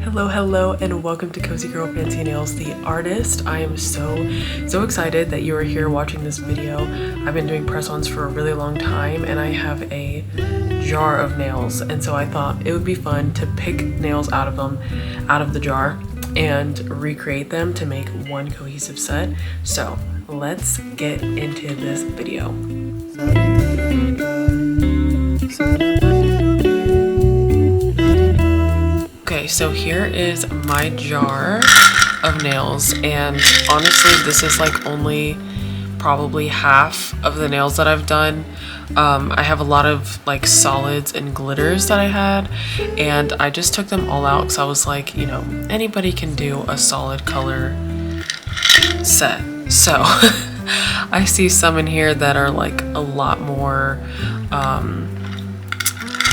Hello, and welcome to Cozy Girl Fancy Nails, the artist. I am so excited that you are here watching this video. I've been doing press-ons for a really long time, and I have a jar of nails, and so I thought it would be fun to pick nails out of the jar, and recreate them to make one cohesive set. So let's get into this video. Okay, so here is my jar of nails, and honestly this is like only probably half of the nails that I've done. I have a lot of like solids and glitters that I had, and I just took them all out because I was like, you know, anybody can do a solid color set. So I see some in here that are like a lot more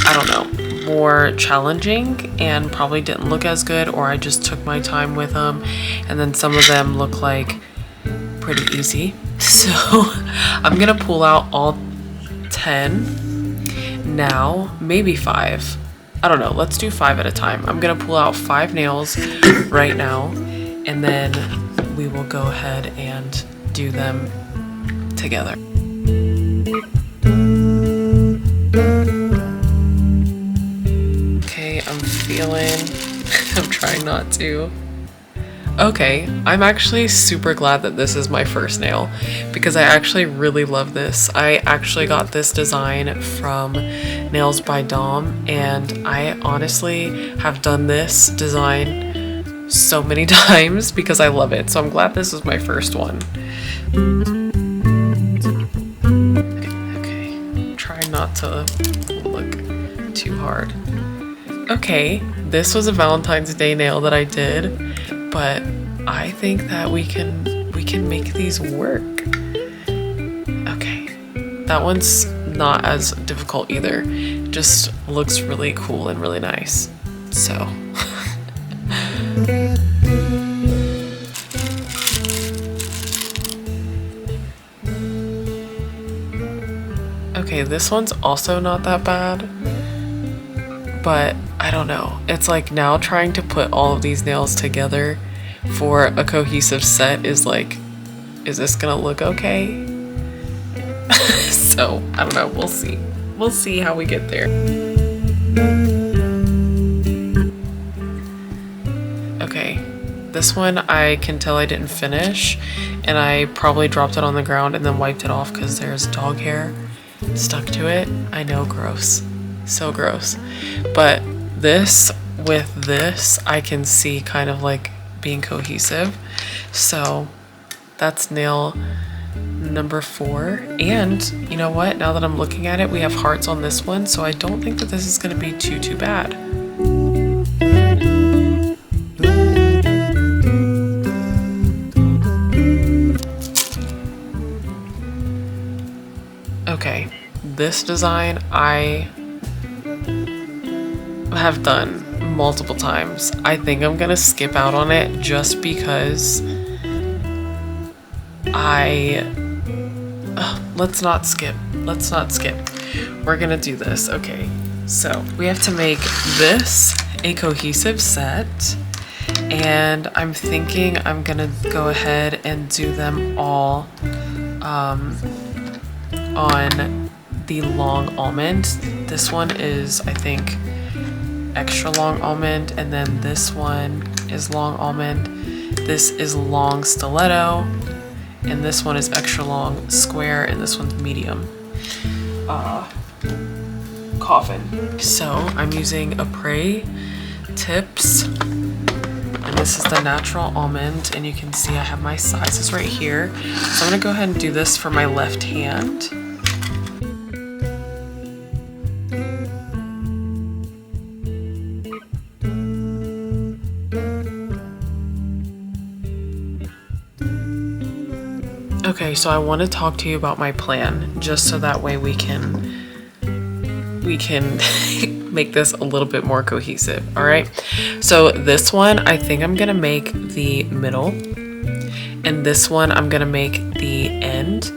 I don't know, more challenging and probably didn't look as good, or I just took my time with them, and then some of them look like pretty easy. So I'm gonna pull out all 10 now, maybe 5. I don't know, let's do 5 at a time. I'm gonna pull out 5 nails right now, and then we will go ahead and do them together. I'm trying not to. Okay, I'm actually super glad that this is my first nail because I actually really love this. I actually got this design from Nails by Dom, and I honestly have done this design so many times because I love it. So I'm glad this is my first one. Okay, try not to look too hard. Okay, this was a Valentine's Day nail that I did, but I think that we can make these work. Okay, that one's not as difficult either. It just looks really cool and really nice. So okay, this one's also not that bad, but I don't know. It's like now trying to put all of these nails together for a cohesive set is like, is this gonna look okay? So I don't know, we'll see. We'll see how we get there. Okay, this one I can tell I didn't finish, and I probably dropped it on the ground and then wiped it off because there's dog hair stuck to it. I know, gross. So gross. But this with this I can see kind of like being cohesive. So that's nail number 4. And you know what, now that I'm looking at it, we have hearts on this one, so I don't think that this is going to be too bad. Okay, this design I have done multiple times. I think I'm gonna skip out on it just because let's not skip. We're gonna do this. Okay, so we have to make this a cohesive set, and I'm thinking I'm gonna go ahead and do them all on the long almond. This one is, I think, extra long almond, and then this one is long almond, this is long stiletto, and this one is extra long square, and this one's medium coffin. So I'm using Apres tips, and this is the natural almond, and you can see I have my sizes right here. So I'm gonna go ahead and do this for my left hand. Okay, so I want to talk to you about my plan, just so that way we can make this a little bit more cohesive. All right, so this one I think I'm gonna make the middle, and this one I'm gonna make the end,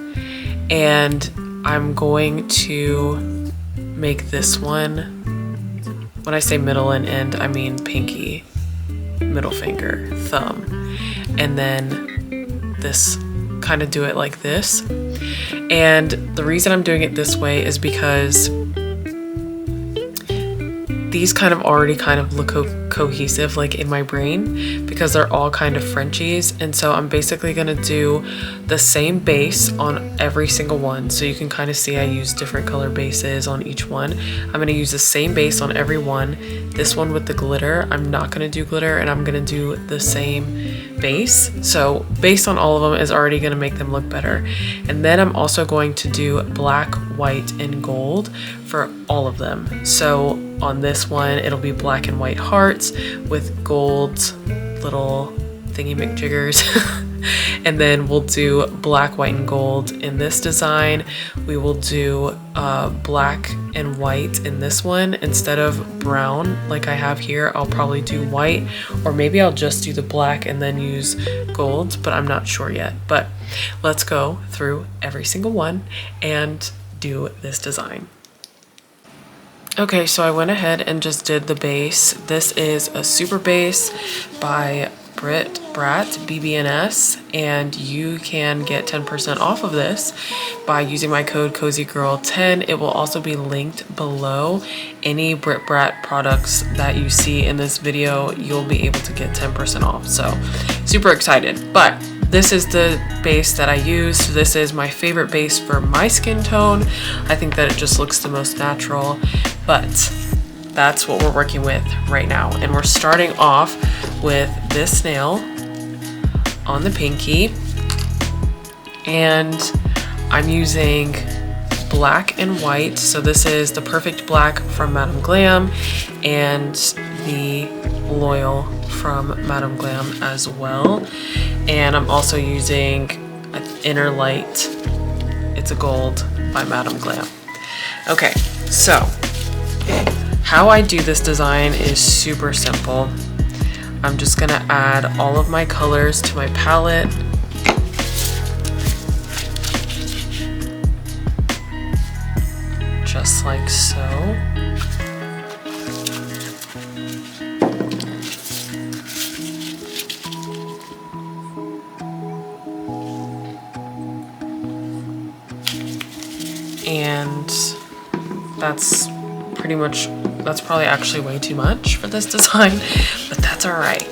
and I'm going to make this one, when I say middle and end, I mean pinky middle finger, thumb, and then this, kind of do it like this. And the reason I'm doing it this way is because these kind of already kind of look cohesive like in my brain because they're all kind of Frenchies, and so I'm basically gonna do the same base on every single one. So you can kind of see I use different color bases on each one. I'm gonna use the same base on every one. This one with the glitter, I'm not gonna do glitter, and I'm gonna do the same base. So base on all of them is already gonna make them look better. And then I'm also going to do black, white, and gold for all of them. So on this one, it'll be black and white hearts with gold little thingy McJiggers. And then we'll do black, white, and gold in this design. We will do black and white in this one. Instead of brown like I have here, I'll probably do white, or maybe I'll just do the black and then use gold, but I'm not sure yet. But let's go through every single one and do this design. Okay, so I went ahead and just did the base. This is a super base by Brit Brat BBNS, and you can get 10% off of this by using my code CozyGirl10. It will also be linked below. Any Brit Brat products that you see in this video, you'll be able to get 10% off. So super excited. But this is the base that I use. This is my favorite base for my skin tone. I think that it just looks the most natural, but that's what we're working with right now. And we're starting off with this nail on the pinky, and I'm using black and white. So this is the Perfect Black from Madam Glam and the Loyal from Madam Glam as well. And I'm also using an Inner Light, it's a gold by Madam Glam. Okay, so how I do this design is super simple. I'm just gonna add all of my colors to my palette. Just like so. And that's pretty much, that's probably actually way too much for this design, but that's all right.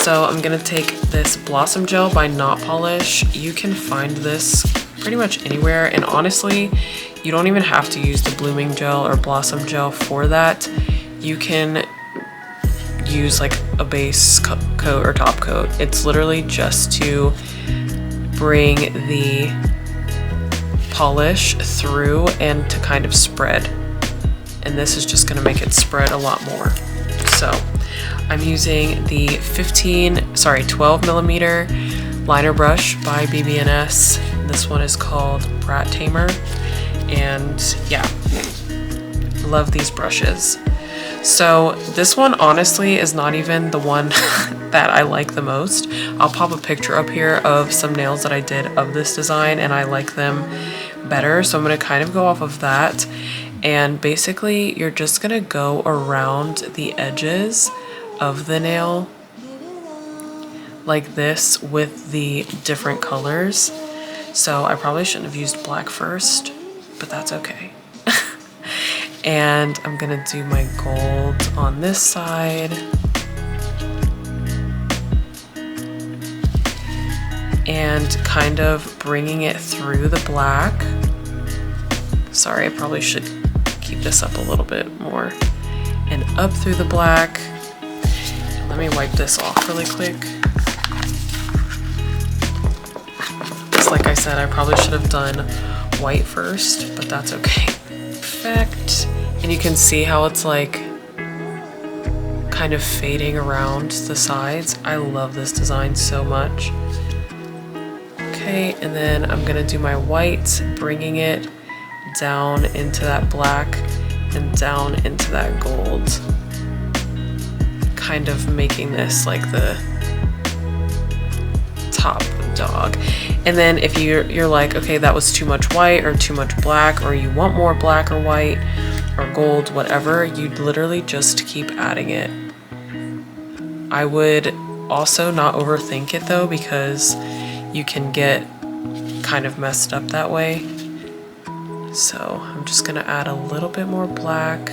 So I'm gonna take this Blossom Gel by Not Polish. You can find this pretty much anywhere, and honestly, you don't even have to use the Blooming Gel or Blossom Gel for that. You can use like a base coat or top coat. It's literally just to bring the polish through and to kind of spread. And this is just gonna make it spread a lot more. So I'm using the 12 millimeter liner brush by BBNS. This one is called Brat Tamer. And yeah, love these brushes. So this one honestly is not even the one that I like the most. I'll pop a picture up here of some nails that I did of this design and I like them better. So I'm gonna kind of go off of that. And basically you're just gonna go around the edges of the nail like this with the different colors. So I probably shouldn't have used black first, but that's okay. And I'm gonna do my gold on this side. And kind of bringing it through the black. Sorry, I probably should keep this up a little bit more. And up through the black. Let me wipe this off really quick. Just like I said, I probably should have done white first, but that's okay. Perfect. And you can see how it's like kind of fading around the sides. I love this design so much. Okay, and then I'm gonna do my white, bringing it down into that black and down into that gold. Kind of making this like the top dog. And then if you're like, okay, that was too much white or too much black, or you want more black or white or gold, whatever, you literally just keep adding it I would also not overthink it though, because you can get kind of messed up that way. So I'm just gonna add a little bit more black,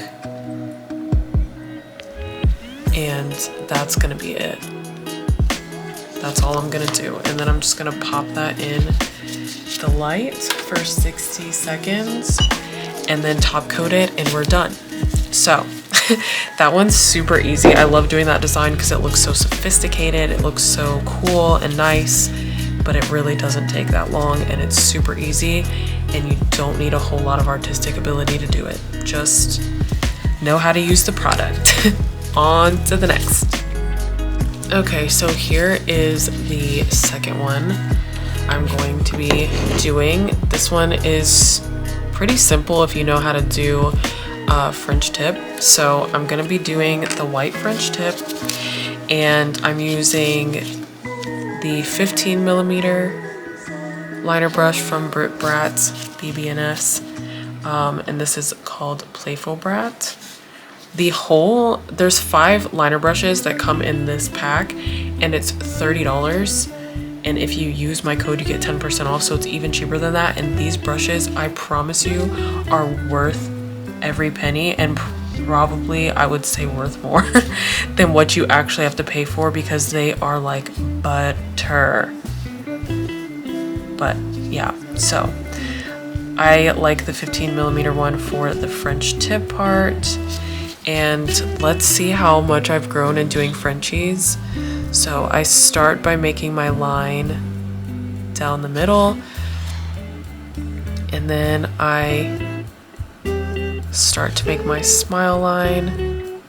and that's gonna be it. That's all I'm gonna do. And then I'm just gonna pop that in the light for 60 seconds and then top coat it, and we're done. So that one's super easy. I love doing that design because it looks so sophisticated, it looks so cool and nice, but it really doesn't take that long, and it's super easy, and you don't need a whole lot of artistic ability to do it. Just know how to use the product. On to the next. Okay, so here is the second one I'm going to be doing. This one is pretty simple if you know how to do French tip. So I'm gonna be doing the white French tip, and I'm using the 15 millimeter liner brush from Brit Brat's BB&S, and this is called Playful Brat. There's 5 liner brushes that come in this pack, and it's $30. And if you use my code, you get 10% off, so it's even cheaper than that. And these brushes, I promise you, are worth every penny, and probably, I would say, worth more than what you actually have to pay for, because they are like butter. But yeah, so I like the 15 millimeter one for the French tip part. And let's see how much I've grown in doing Frenchies. So I start by making my line down the middle, and then I start to make my smile line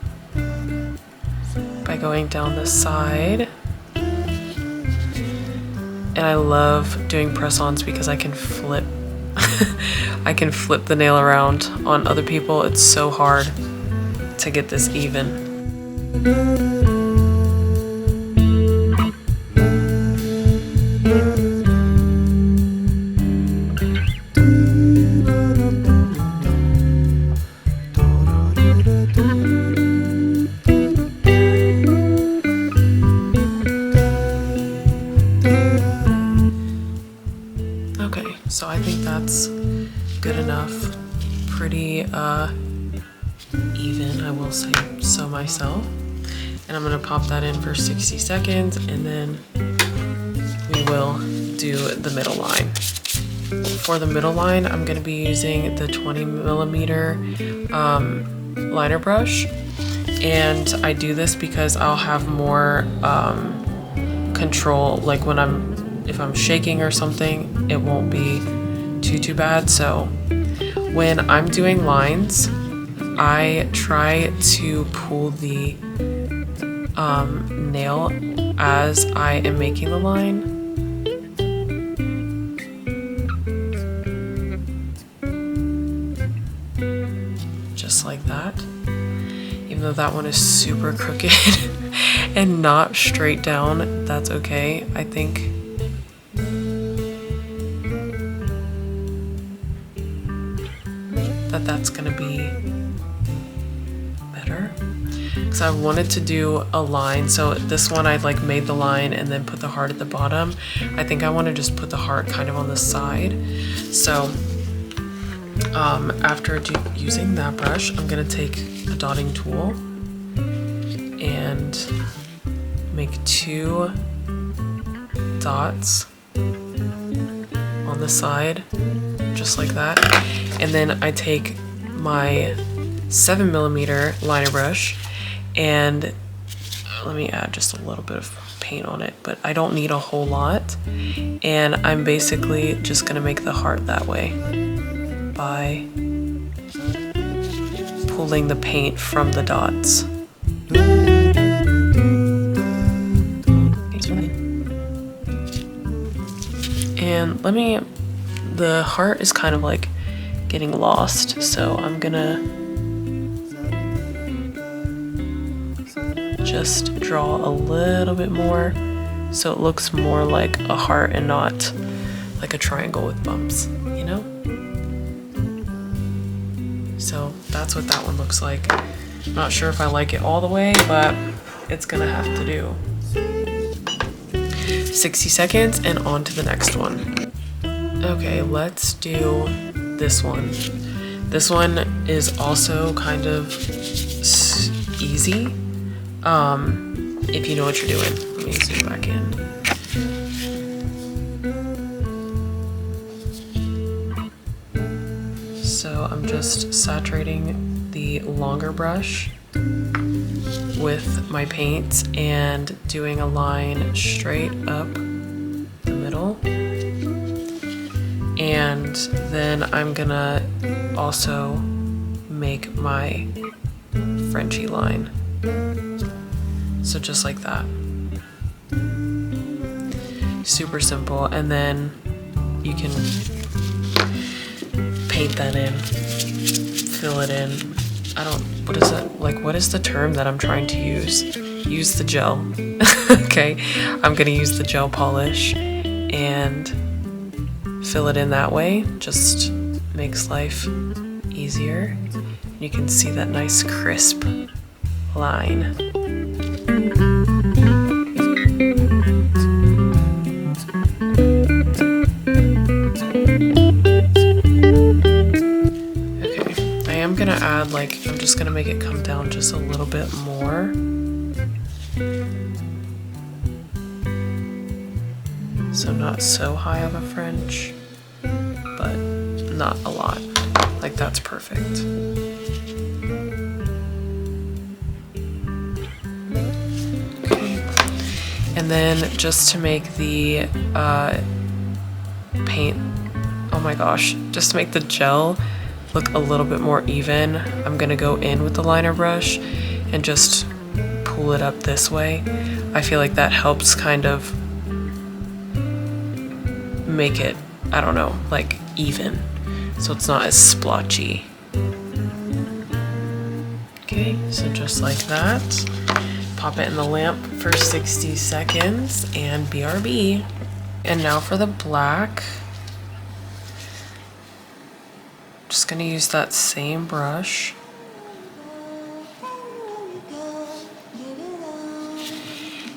by going down the side. And I love doing press-ons because I can flip I can flip the nail around on other people. It's so hard to get this even. Okay, so I think that's good enough. Pretty even, I will say so myself. And I'm gonna pop that in for 60 seconds, and then we will do the middle line. For the middle line, I'm gonna be using the 20 millimeter liner brush, and I do this because I'll have more control, like if I'm shaking or something, it won't be too bad. So when I'm doing lines, I try to pull the nail as I am making the line. Just like that. Even though that one is super crooked and not straight down, that's okay. I think that's gonna be better, because I wanted to do a line. So this one I like made the line and then put the heart at the bottom. I think I want to just put the heart kind of on the side. So after using that brush, I'm gonna take a dotting tool and make 2 dots on the side, just like that. And then I take my 7 millimeter liner brush, and let me add just a little bit of paint on it, but I don't need a whole lot. And I'm basically just gonna make the heart that way by pulling the paint from the dots. And the heart is kind of like getting lost, so I'm gonna just draw a little bit more so it looks more like a heart and not like a triangle with bumps, you know? So that's what that one looks like. I'm not sure if I like it all the way, but it's gonna have to do. 60 seconds and on to the next one. Okay, let's do this one. This one is also kind of easy, if you know what you're doing. Let me zoom back in. So I'm just saturating the longer brush with my paints and doing a line straight up the middle. And then I'm gonna also make my Frenchy line. So just like that. Super simple. And then you can paint that in, fill it in. What is it? Like, what is the term that I'm trying to use? Use the gel. Okay, I'm gonna use the gel polish and fill it in that way. Just makes life easier. You can see that nice crisp line. I'm gonna add, I'm just gonna make it come down just a little bit more. So not so high of a French, but not a lot. Like, that's perfect. Okay. And then just to make the paint, oh my gosh, just to make the gel look a little bit more even, I'm gonna go in with the liner brush and just pull it up this way. I feel like that helps kind of make it, I don't know, like even, so it's not as splotchy. Okay, so just like that. Pop it in the lamp for 60 seconds and BRB. And now for the black. Just gonna use that same brush.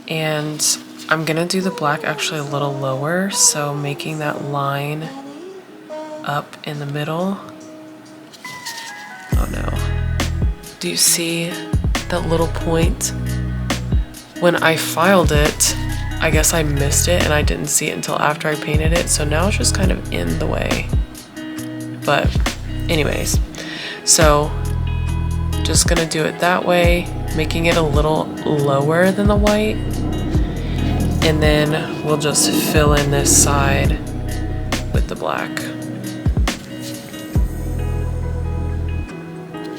And I'm gonna do the black actually a little lower, so making that line up in the middle. Oh no. Do you see that little point? When I filed it, I guess I missed it and I didn't see it until after I painted it, so now it's just kind of in the way. But anyways, so just gonna do it that way, making it a little lower than the white, and then we'll just fill in this side with the black.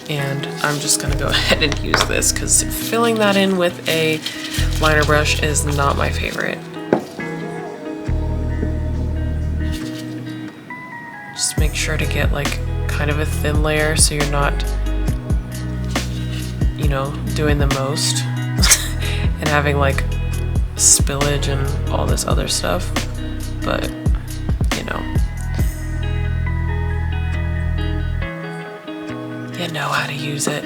And I'm just gonna go ahead and use this because filling that in with a liner brush is not my favorite. Just make sure to get like kind of a thin layer so you're not, you know, doing the most and having like spillage and all this other stuff, but you know how to use it.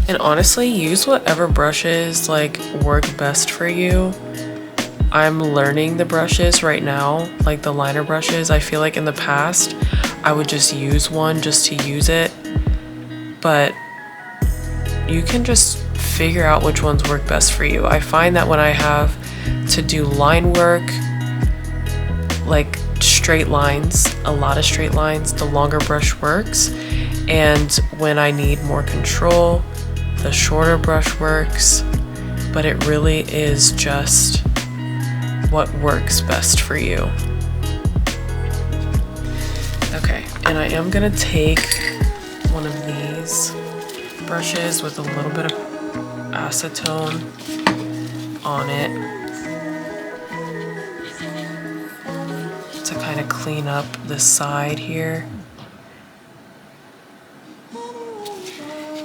And honestly, use whatever brushes like work best for you. I'm learning the brushes right now, like the liner brushes. I feel like in the past, I would just use one just to use it, but you can just figure out which ones work best for you. I find that when I have to do line work, like straight lines, a lot of straight lines, the longer brush works. And when I need more control, the shorter brush works, but it really is just what works best for you. Okay, and I am gonna take one of these brushes with a little bit of acetone on it to kind of clean up the side here.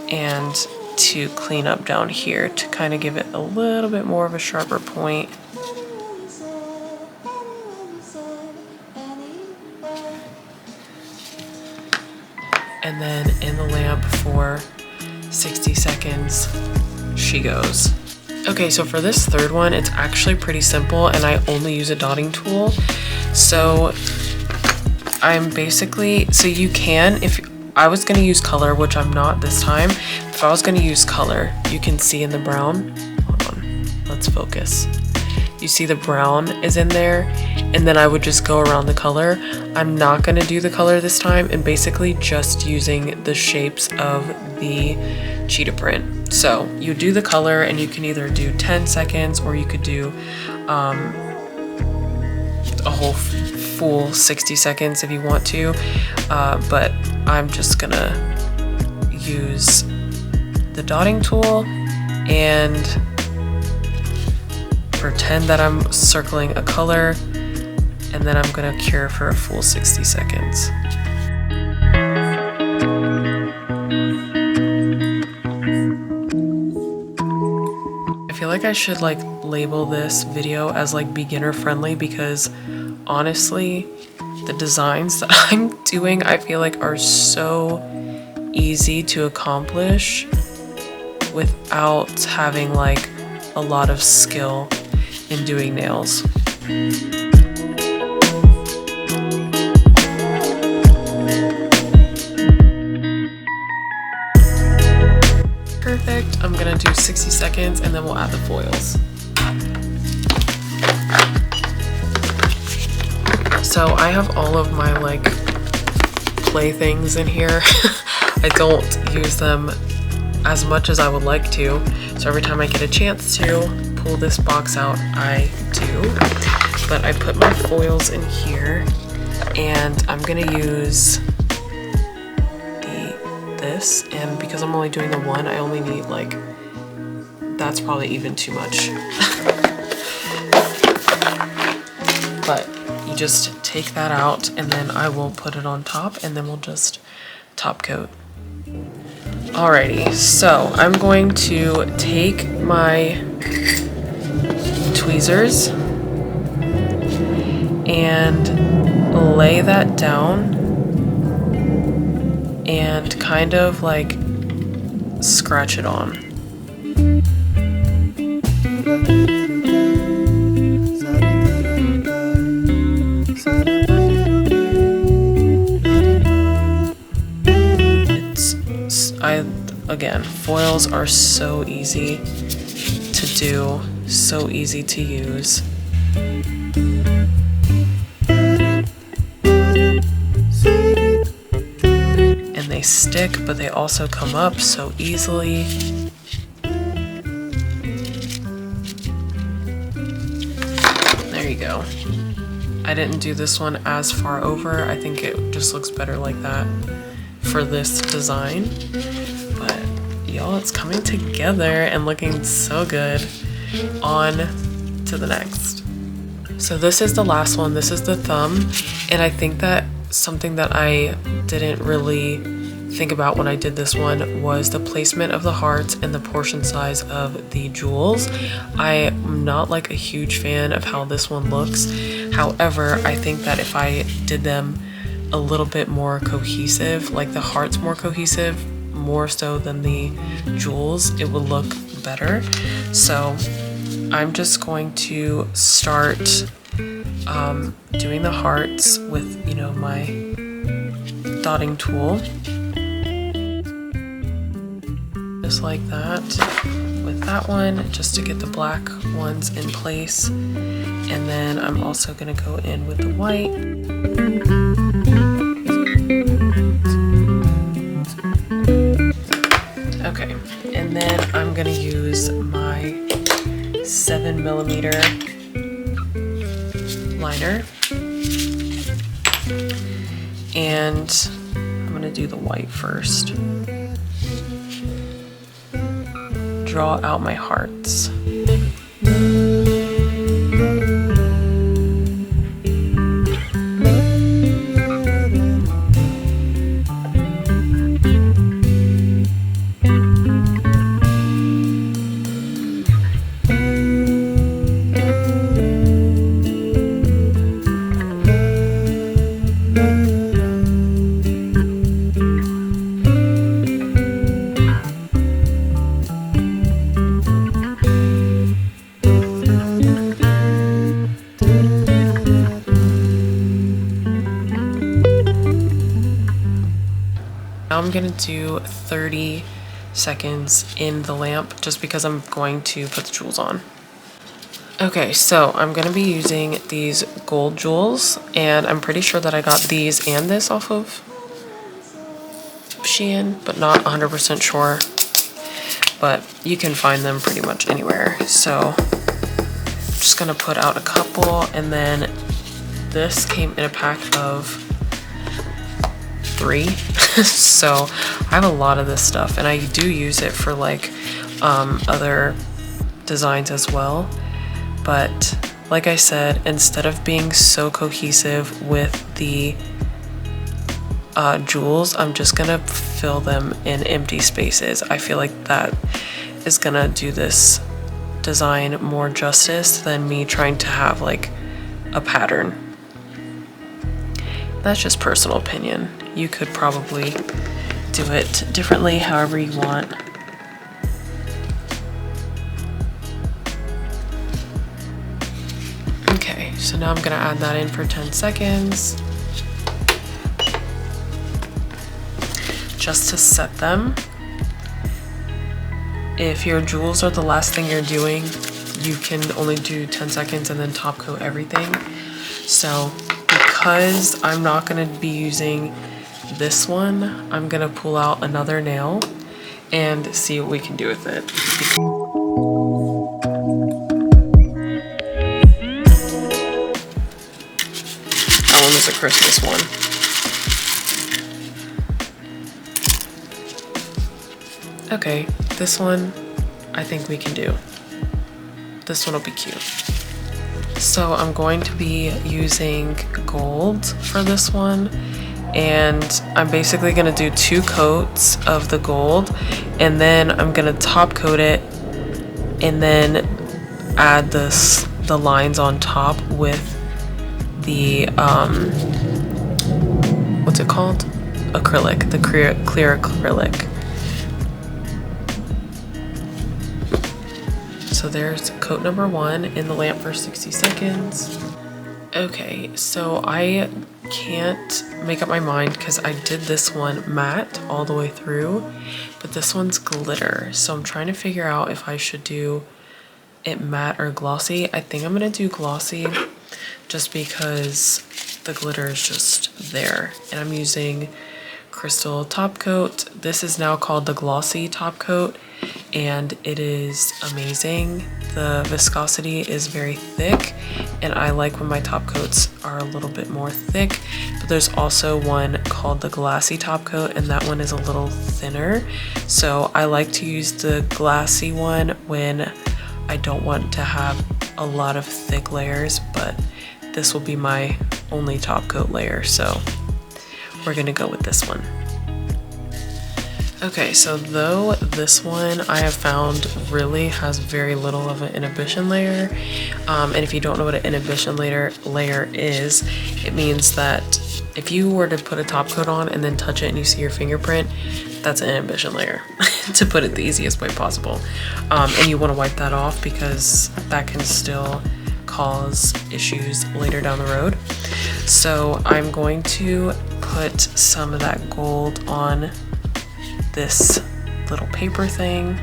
And to clean up down here to kind of give it a little bit more of a sharper point. And then in the lamp for 60 seconds, she goes. Okay, so for this third one, it's actually pretty simple and I only use a dotting tool. So I'm basically, so you can, if I was gonna use color, which I'm not this time, if I was gonna use color, you can see in the brown, hold on, let's focus. You see the brown is in there, and then I would just go around the color. I'm not gonna do the color this time and basically just using the shapes of the cheetah print. So you do the color and you can either do 10 seconds or you could do a whole full 60 seconds if you want to, but I'm just gonna use the dotting tool and pretend that I'm circling a color, and then I'm gonna cure for a full 60 seconds. I feel like I should like label this video as like beginner friendly because honestly, the designs that I'm doing, I feel like are so easy to accomplish without having like a lot of skill in doing nails. Perfect. I'm gonna do 60 seconds and then we'll add the foils. So I have all of my like playthings in here. I don't use them as much as I would like to. So every time I get a chance to pull this box out, I do. But I put my foils in here and I'm gonna use this, and because I'm only doing the one, I only need like, that's probably even too much. But you just take that out and then I will put it on top and then we'll just top coat. Alrighty, so I'm going to take my tweezers and lay that down and kind of like scratch it on. Again, foils are so easy to do, so easy to use. And they stick, but they also come up so easily. There you go. I didn't do this one as far over. I think it just looks better like that for this design. But y'all, it's coming together and looking so good. On to the next. So this is the last one. This is the thumb, and I think that something that I didn't really think about when I did this one was the placement of the hearts and the portion size of the jewels. I'm not like a huge fan of how this one looks. However, I think that if I did them a little bit more cohesive, like the hearts more cohesive, more so than the jewels, it would look better. So I'm just going to start doing the hearts with, you know, my dotting tool, just like that with that one, just to get the black ones in place. And then I'm also going to go in with the white. Okay, and then I'm gonna use my 7mm liner, and I'm gonna do the white first. Draw out my hearts. Now I'm gonna do 30 seconds in the lamp just because I'm going to put the jewels on. Okay, so I'm gonna be using these gold jewels, and I'm pretty sure that I got these and this off of Shein, but not 100% sure. But you can find them pretty much anywhere. So I'm just gonna put out a couple, and then this came in a pack of 3. So I have a lot of this stuff, and I do use it for like other designs as well. But like I said, instead of being so cohesive with the jewels, I'm just gonna fill them in empty spaces. I feel like that is gonna do this design more justice than me trying to have like a pattern. That's just personal opinion. You could probably do it differently, however you want. Okay, so now I'm gonna add that in for 10 seconds. Just to set them. If your jewels are the last thing you're doing, you can only do 10 seconds and then top coat everything. So because I'm not gonna be using this one, I'm gonna pull out another nail and see what we can do with it. That one was a Christmas one. Okay, this one I think we can do. This one will be cute. So I'm going to be using gold for this one, and I'm basically gonna do 2 coats of the gold, and then I'm gonna top coat it and then add the lines on top with the what's it called? Acrylic, the clear acrylic. So there's coat number 1 in the lamp for 60 seconds. Okay, so I can't make up my mind because I did this one matte all the way through, but this one's glitter. So I'm trying to figure out if I should do it matte or glossy. I think I'm gonna do glossy just because the glitter is just there. And I'm using Crystal Top Coat. This is now called the Glossy Top Coat, and it is amazing. The viscosity is very thick, and I like when my top coats are a little bit more thick. But there's also one called the Glassy Top Coat, and that one is a little thinner. So I like to use the glassy one when I don't want to have a lot of thick layers, but this will be my only top coat layer, so we're gonna go with this one. Okay, so though this one I have found really has very little of an inhibition layer, and if you don't know what an inhibition layer is, it means that if you were to put a top coat on and then touch it and you see your fingerprint, that's an inhibition layer, to put it the easiest way possible. And you want to wipe that off because that can still cause issues later down the road. So I'm going to put some of that gold on this little paper thing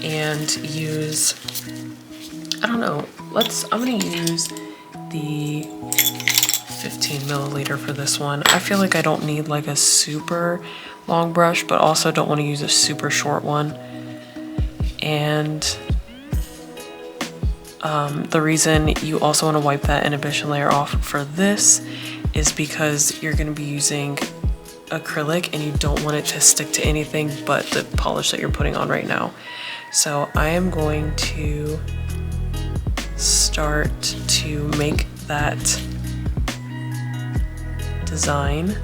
and use, I don't know, I'm gonna use the 15 milliliter for this one. I feel like I don't need like a super long brush, but also don't want to use a super short one. And the reason you also want to wipe that inhibition layer off for this is because you're going to be using acrylic and you don't want it to stick to anything but the polish that you're putting on right now. So I am going to start to make that design.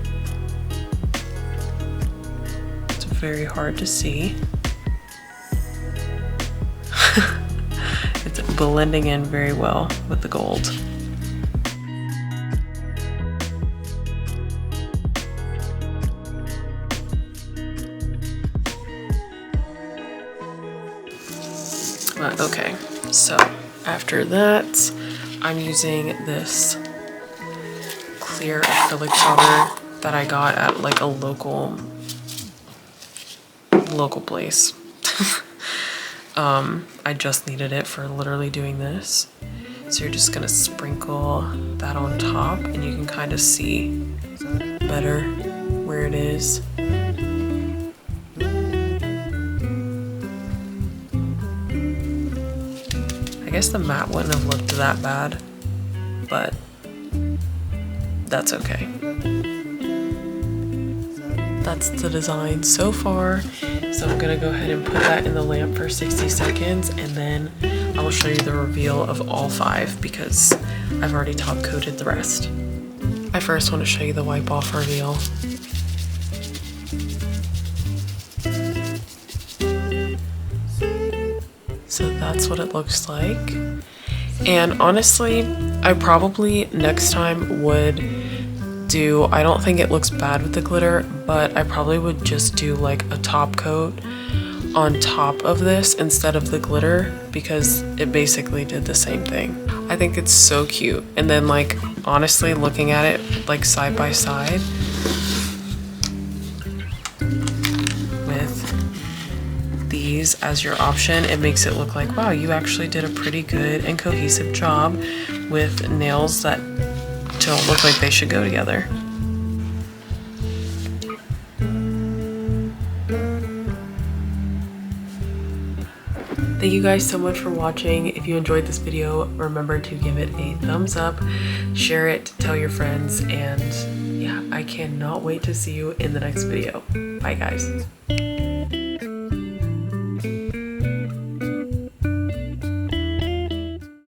It's very hard to see. It's blending in very well with the gold. Okay, so after that, I'm using this clear acrylic powder that I got at like a local place. I just needed it for literally doing this. So you're just gonna sprinkle that on top and you can kind of see better where it is. I guess the mat wouldn't have looked that bad, but that's okay. That's the design so far. So I'm gonna go ahead and put that in the lamp for 60 seconds and then I will show you the reveal of all 5 because I've already top coated the rest. I first want to show you the wipe off reveal. So that's what it looks like. And honestly, I probably next time would do, I don't think it looks bad with the glitter, but I probably would just do like a top coat on top of this instead of the glitter because it basically did the same thing. I think it's so cute. And then like honestly looking at it like side by side with these as your option, it makes it look like, wow, you actually did a pretty good and cohesive job with nails that don't look like they should go together. Thank you guys so much for watching. If you enjoyed this video, remember to give it a thumbs up, share it, tell your friends, and yeah, I cannot wait to see you in the next video. Bye guys.